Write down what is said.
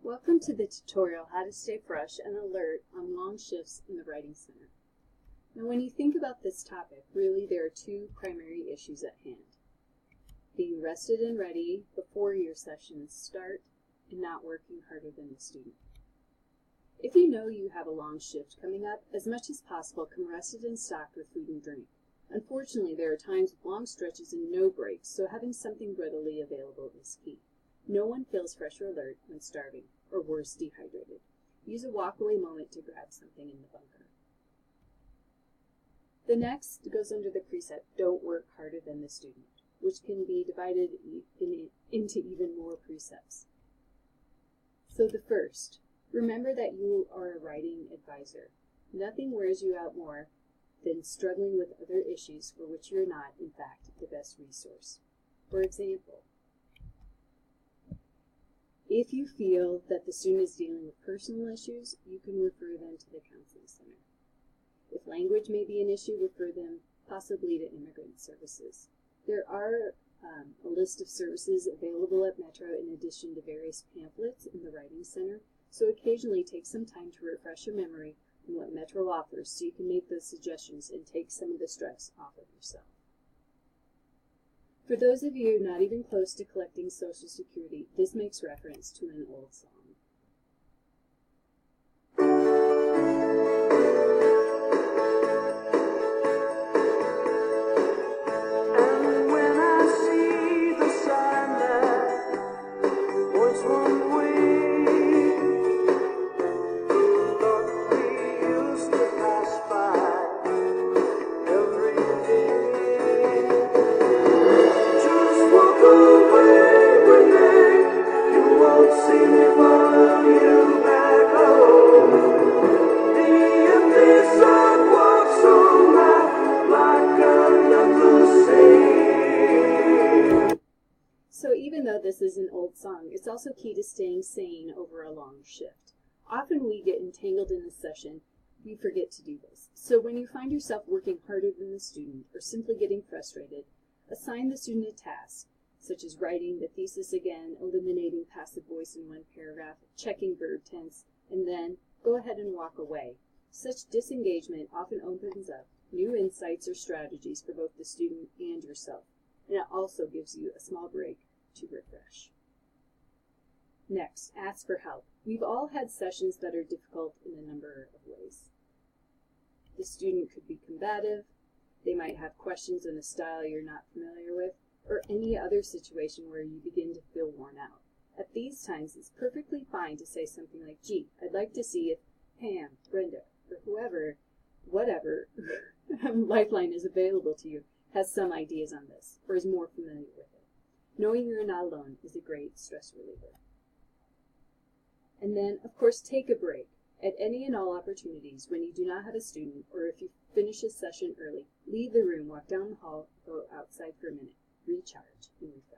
Welcome to the tutorial How to Stay Fresh and Alert on Long Shifts in the Writing Center. Now when you think about this topic, really there are two primary issues at hand. Being rested and ready before your sessions start and not working harder than the student. If you know you have a long shift coming up, as much as possible come rested and stocked with food and drink. Unfortunately, there are times with long stretches and no breaks, so having something readily available is key. No one feels fresh or alert when starving, or worse, dehydrated. Use a walk-away moment to grab something in the bunker. The next goes under the precept, don't work harder than the student, which can be divided into even more precepts. So the first, remember that you are a writing advisor. Nothing wears you out more than struggling with other issues for which you are not, in fact, the best resource. For example, if you feel that the student is dealing with personal issues, you can refer them to the counseling center. If language may be an issue, refer them possibly to immigrant services. There are a list of services available at Metro in addition to various pamphlets in the Writing Center, so occasionally take some time to refresh your memory on what Metro offers so you can make those suggestions and take some of the stress off of yourself. For those of you not even close to collecting Social Security, this makes reference to an old song. And when I see the sign that points one way, the lot we used to pass by every day. Just walk away with me, you won't see me follow you back home. The empty sidewalks on my like another say. So even though this is an old song, it's also key to staying sane over a long shift. Often we get entangled in a session, we forget to do this. So when you find yourself working harder than the student or simply getting frustrated, assign the student a task, such as writing the thesis again, eliminating passive voice in one paragraph, checking verb tense, and then go ahead and walk away. Such disengagement often opens up new insights or strategies for both the student and yourself, and it also gives you a small break to refresh. Next, ask for help. We've all had sessions that are difficult in a number of ways. The student could be combative, they might have questions in a style you're not familiar with, or any other situation where you begin to feel worn out. At these times, it's perfectly fine to say something like, gee, I'd like to see if Pam, Brenda, or whoever, whatever lifeline is available to you, has some ideas on this, or is more familiar with it. Knowing you're not alone is a great stress reliever. And then, of course, take a break. At any and all opportunities, when you do not have a student, or if you finish a session early, leave the room, walk down the hall, go outside for a minute, recharge, and refresh.